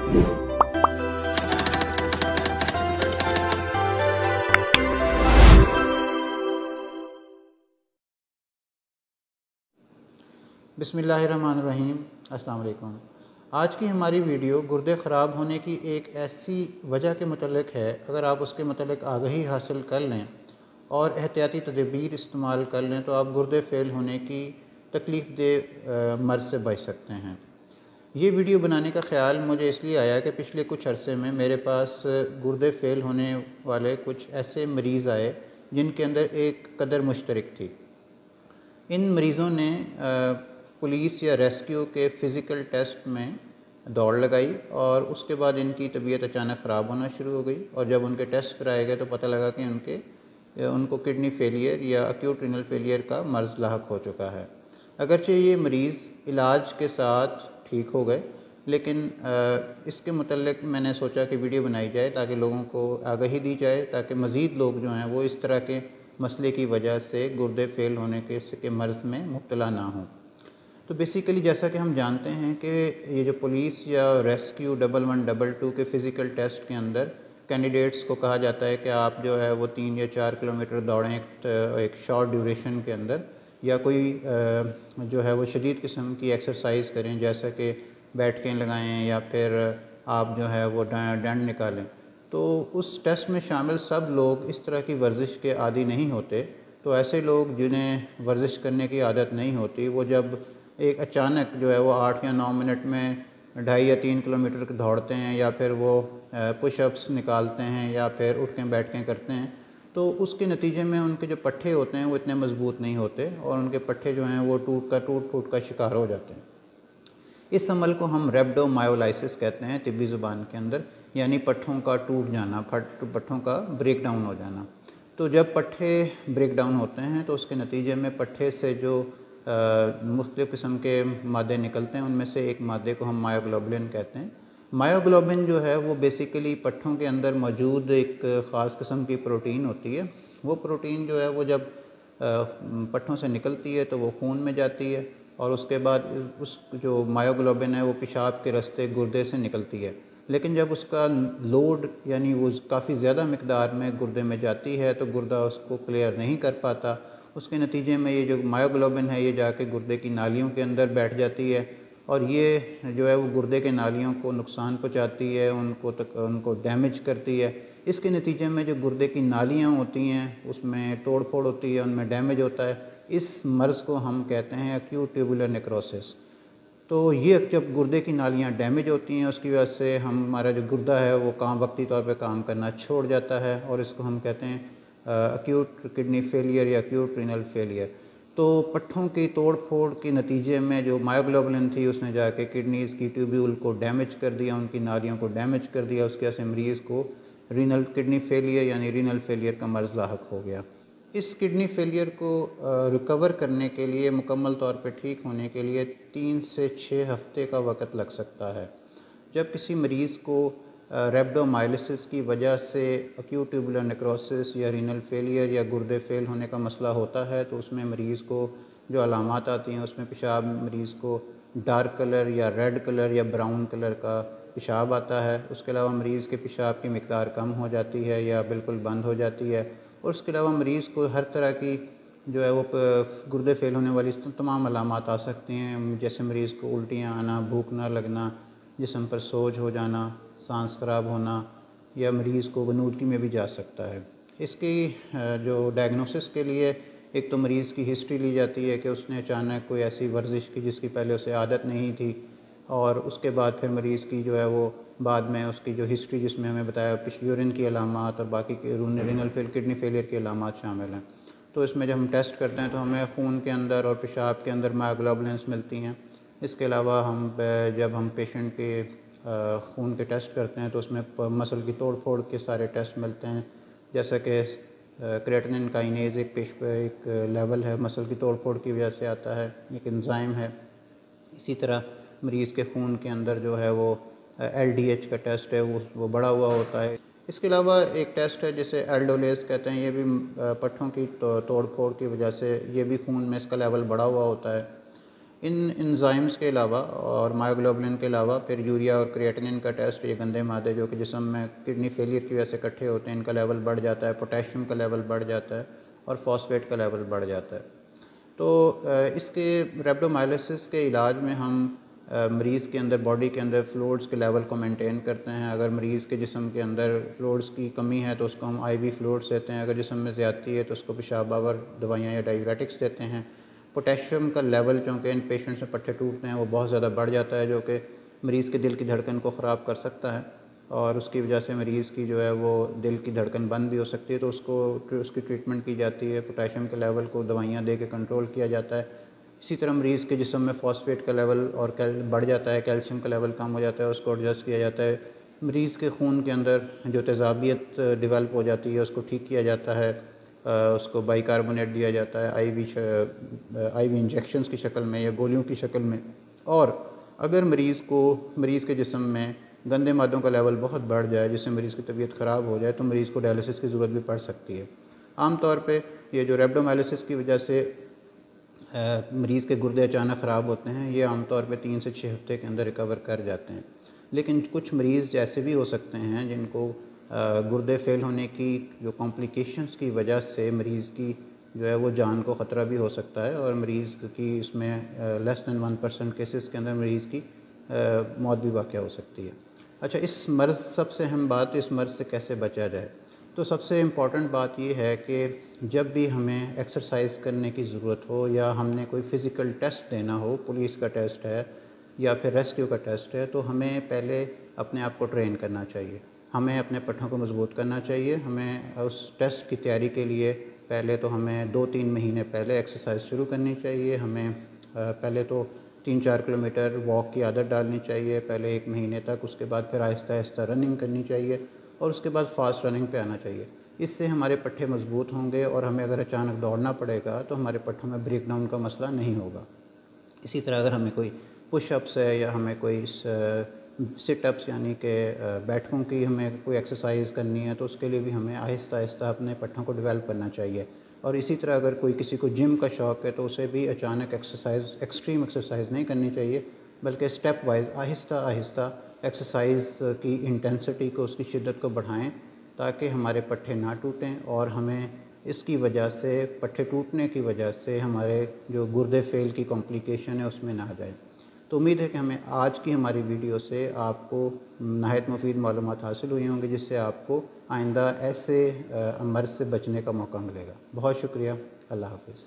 बिस्मिल्लाहिर्रहमानिर्रहीम। अस्सलाम वालेकुम। आज की हमारी वीडियो गुर्दे ख़राब होने की एक ऐसी वजह के मतलब है, अगर आप उसके मतलब आगाही हासिल कर लें और एहतियाती तदबीर इस्तेमाल कर लें तो आप गुर्दे फ़ेल होने की तकलीफ़ दे मर्ज़ से बच सकते हैं। ये वीडियो बनाने का ख़्याल मुझे इसलिए आया कि पिछले कुछ अरसे में मेरे पास गुर्दे फ़ेल होने वाले कुछ ऐसे मरीज़ आए जिनके अंदर एक कदर मुश्तरक थी। इन मरीज़ों ने पुलिस या रेस्क्यू के फ़िज़िकल टेस्ट में दौड़ लगाई और उसके बाद इनकी तबीयत अचानक ख़राब होना शुरू हो गई, और जब उनके टेस्ट कराए गए तो पता लगा कि उनको किडनी फेलियर या एक्यूट रीनल फेलियर का मर्ज़ लाहक हो चुका है। अगरचे ये मरीज़ इलाज के साथ ठीक हो गए, लेकिन इसके मुतल्लिक़ मैंने सोचा कि वीडियो बनाई जाए ताकि लोगों को आगाही दी जाए, ताकि मज़ीद लोग जो हैं वो इस तरह के मसले की वजह से गुर्दे फ़ेल होने के मर्ज़ में मुब्तला ना हों। तो बेसिकली जैसा कि हम जानते हैं कि ये जो पुलिस या रेस्क्यू 1112 के फ़िज़िकल टेस्ट के अंदर कैंडिडेट्स को कहा जाता है कि आप जो है वो 3 या 4 किलोमीटर दौड़ें एक शॉर्ट ड्यूरेशन के अंदर, या कोई जो है वो शदीद किस्म की एक्सरसाइज करें, जैसा कि बैठकें लगाएं या फिर आप जो है वो डंड निकालें। तो उस टेस्ट में शामिल सब लोग इस तरह की वर्जिश के आदी नहीं होते। तो ऐसे लोग जिन्हें वर्जिश करने की आदत नहीं होती, वो जब एक अचानक जो है वो 8 या 9 मिनट में 2.5 या 3 किलोमीटर दौड़ते हैं, या फिर वो पुशअप्स निकालते हैं, या फिर उठकें बैठकें करते हैं, तो उसके नतीजे में उनके जो पट्ठे होते हैं वो इतने मज़बूत नहीं होते और उनके पट्ठे जो हैं वो टूट फूट का शिकार हो जाते हैं। इस अमल को हम रेब्डोमायोलाइसिस कहते हैं तिब्बी ज़ुबान के अंदर, यानी पट्ठों का टूट जाना, पट्ठों का ब्रेक डाउन हो जाना। तो जब पट्ठे ब्रेक डाउन होते हैं तो उसके नतीजे में पट्ठे से जो मुख्तलिफ़ किस्म के मादे निकलते हैं, उनमें से एक मादे को हम मायोग्लोबुलिन कहते हैं। मायोग्लोबिन जो है वो बेसिकली पट्ठों के अंदर मौजूद एक ख़ास किस्म की प्रोटीन होती है। वो प्रोटीन जो है वो जब पट्ठों से निकलती है तो वो खून में जाती है, और उसके बाद उस जो मायोग्लोबिन है वो पेशाब के रास्ते गुर्दे से निकलती है। लेकिन जब उसका लोड यानी वो काफ़ी ज़्यादा मिकदार में गुर्दे में जाती है तो गुर्दा उसको क्लियर नहीं कर पाता। उसके नतीजे में ये जो मायोग्लोबिन है ये जाके गुर्दे की नालियों के अंदर बैठ जाती है, और ये जो है वो गुर्दे के नालियों को नुकसान पहुंचाती है, उनको डैमेज करती है। इसके नतीजे में जो गुर्दे की नालियाँ होती हैं उसमें तोड़ फोड़ होती है, उनमें डैमेज होता है। इस मर्ज़ को हम कहते हैं एक्यूट ट्यूबुलर नेक्रोसिस। तो ये जब गुर्दे की नालियाँ डैमेज होती हैं उसकी वजह से हमारा जो गुर्दा है वो वक्ती तौर पे काम करना छोड़ जाता है, और इसको हम कहते हैं एक्यूट किडनी फेलियर या एक्यूट रीनल फेलियर। तो पट्ठों की तोड़ फोड़ के नतीजे में जो मायोग्लोबुलिन थी उसने जाके किडनीज़ की ट्यूब्यूल को डैमेज कर दिया, उनकी नालियों को डैमेज कर दिया। उसके वजह से मरीज़ को रीनल किडनी फेलियर यानी रीनल फेलियर का मर्ज़ लाहक हो गया। इस किडनी फेलियर को रिकवर करने के लिए, मुकम्मल तौर पे ठीक होने के लिए 3 से 6 हफ़्ते का वक़्त लग सकता है। जब किसी मरीज़ को रेब्डोमायोलाइसिस की वजह से एक्यूट ट्यूबुलर नेक्रोसिस या रीनल फेलियर या गुर्दे फेल होने का मसला होता है तो उसमें मरीज़ को जो अलामात आती हैं उसमें पेशाब मरीज़ को डार्क कलर या रेड कलर या ब्राउन कलर का पेशाब आता है। उसके अलावा मरीज़ के पेशाब की मिक़दार कम हो जाती है या बिल्कुल बंद हो जाती है, और उसके अलावा मरीज़ को हर तरह की जो है वो गुर्दे फेल होने वाली तमाम अलामात आ सकती हैं, जैसे मरीज़ को उल्टियाँ आना, भूख ना लगना, जिस्म पर सोज हो जाना, सांस ख़राब होना, या मरीज़ को गनूदगी में भी जा सकता है। इसकी जो डायग्नोसिस के लिए एक तो मरीज़ की हिस्ट्री ली जाती है कि उसने अचानक कोई ऐसी वर्जिश की जिसकी पहले उसे आदत नहीं थी, और उसके बाद फिर मरीज़ की जो है वो बाद में उसकी जो हिस्ट्री जिसमें हमें बताया यूरिन की अलामात और बाकी के रीनल किडनी फेलियर की अलामात शामिल हैं। तो इसमें जब हम टेस्ट करते हैं तो हमें खून के अंदर और पेशाब के अंदर मायोग्लोबुलिन्स मिलती हैं। इसके अलावा जब हम पेशेंट के खून के टेस्ट करते हैं तो उसमें मसल की तोड़ फोड़ के सारे टेस्ट मिलते हैं, जैसा कि क्रेटिनिन काइनेज एक लेवल है, मसल की तोड़ फोड़ की वजह से आता है, एक एंजाइम है। इसी तरह मरीज़ के खून के अंदर जो है वो LDH का टेस्ट है, वो बढ़ा हुआ होता है। इसके अलावा एक टेस्ट है जिसे एल्डोलेस कहते हैं, ये भी पट्ठों की तोड़ फोड़ की वजह से ये भी खून में इसका लेवल बढ़ा हुआ होता है। ان انزائمز کے علاوہ اور مایوگلوبلن کے علاوہ پھر یوریا اور کریٹنن کا ٹیسٹ، یہ گندے مادے جو کہ جسم میں کڈنی فیلئر کی وجہ سے اکٹھے ہوتے ہیں، ان کا لیول بڑھ جاتا ہے، پوٹیشیم کا لیول بڑھ جاتا ہے اور فاسفیٹ کا لیول بڑھ جاتا ہے۔ تو اس کے ریبڈومائلسس کے علاج میں ہم مریض کے اندر باڈی کے اندر فلوئڈز کے لیول کو مینٹین کرتے ہیں۔ اگر مریض کے جسم کے اندر فلوئڈز کی کمی ہے تو اس کو ہم آئی وی فلوئڈز دیتے ہیں، اگر جسم میں زیادتی ہے تو اس کو پیشاب آور دوائیاں یا ڈائیوریٹکس دیتے ہیں۔ پوٹیشیم کا لیول چونکہ ان پیشنٹس میں پٹھے ٹوٹتے ہیں وہ بہت زیادہ بڑھ جاتا ہے، جو کہ مریض کے دل کی دھڑکن کو خراب کر سکتا ہے اور اس کی وجہ سے مریض کی جو ہے وہ دل کی دھڑکن بند بھی ہو سکتی ہے، تو اس کی ٹریٹمنٹ کی جاتی ہے۔ پوٹیشیم کے لیول کو دوائیاں دے کے کنٹرول کیا جاتا ہے۔ اسی طرح مریض کے جسم میں فاسفیٹ کا لیول اور بڑھ جاتا ہے، کیلشیم کا لیول کم ہو جاتا ہے، اس کو ایڈجسٹ کیا جاتا ہے۔ مریض کے خون کے اندر جو تیزابیت ڈیولپ ہو جاتی ہے اس کو ٹھیک کیا جاتا ہے، اس کو بائی کاربونیٹ دیا جاتا ہے آئی وی انجیکشنز کی شکل میں یا گولیوں کی شکل میں۔ اور اگر مریض کے جسم میں گندے مادوں کا لیول بہت بڑھ جائے جس سے مریض کی طبیعت خراب ہو جائے تو مریض کو ڈائلسس کی ضرورت بھی پڑ سکتی ہے۔ عام طور پہ یہ جو ریبڈومائلسس کی وجہ سے مریض کے گردے اچانک خراب ہوتے ہیں، یہ عام طور پہ 3 سے 6 ہفتے کے اندر ریکور کر جاتے ہیں۔ لیکن کچھ مریض ایسے بھی ہو سکتے ہیں جن کو گردے فیل ہونے کی جو کمپلیکیشنز کی وجہ سے مریض کی جو ہے وہ جان کو خطرہ بھی ہو سکتا ہے، اور مریض کی اس میں لیس دین 1% کیسز کے اندر مریض کی موت بھی واقع ہو سکتی ہے۔ اچھا، اس مرض سب سے اہم بات اس مرض سے کیسے بچا جائے؟ تو سب سے امپورٹنٹ بات یہ ہے کہ جب بھی ہمیں ایکسرسائز کرنے کی ضرورت ہو یا ہم نے کوئی فزیکل ٹیسٹ دینا ہو، پولیس کا ٹیسٹ ہے یا پھر ریسکیو کا ٹیسٹ ہے، تو ہمیں پہلے اپنے آپ کو ٹرین کرنا چاہیے، ہمیں اپنے پٹھوں کو مضبوط کرنا چاہیے۔ ہمیں اس ٹیسٹ کی تیاری کے لیے پہلے تو ہمیں 2-3 مہینے پہلے ایکسرسائز شروع کرنی چاہیے۔ ہمیں پہلے تو 3-4 کلومیٹر واک کی عادت ڈالنی چاہیے پہلے 1 مہینے تک، اس کے بعد پھر آہستہ آہستہ رننگ کرنی چاہیے اور اس کے بعد فاسٹ رننگ پہ آنا چاہیے۔ اس سے ہمارے پٹھے مضبوط ہوں گے اور ہمیں اگر اچانک دوڑنا پڑے گا تو ہمارے پٹھوں میں بریک ڈاؤن کا مسئلہ نہیں ہوگا۔ اسی طرح اگر ہمیں کوئی پش اپس ہے یا ہمیں کوئی سٹ اپس یعنی کہ بیٹھکوں کی ہمیں کوئی ایکسرسائز کرنی ہے تو اس کے لیے بھی ہمیں آہستہ آہستہ اپنے پٹھوں کو ڈیولپ کرنا چاہیے۔ اور اسی طرح اگر کسی کو جم کا شوق ہے تو اسے بھی اچانک ایکسٹریم ایکسرسائز نہیں کرنی چاہیے، بلکہ اسٹیپ وائز آہستہ آہستہ ایکسرسائز کی انٹینسٹی کو، اس کی شدت کو بڑھائیں تاکہ ہمارے پٹھے نہ ٹوٹیں اور ہمیں اس کی وجہ سے، پٹھے ٹوٹنے کی وجہ سے ہمارے جو گردے فیل کی کمپلیکیشن ہے اس میں نہ آ جائے۔ تو امید ہے کہ آج کی ہماری ویڈیو سے آپ کو نہایت مفید معلومات حاصل ہوئی ہوں گی، جس سے آپ کو آئندہ ایسے مرض سے بچنے کا موقع ملے گا۔ بہت شکریہ، اللہ حافظ۔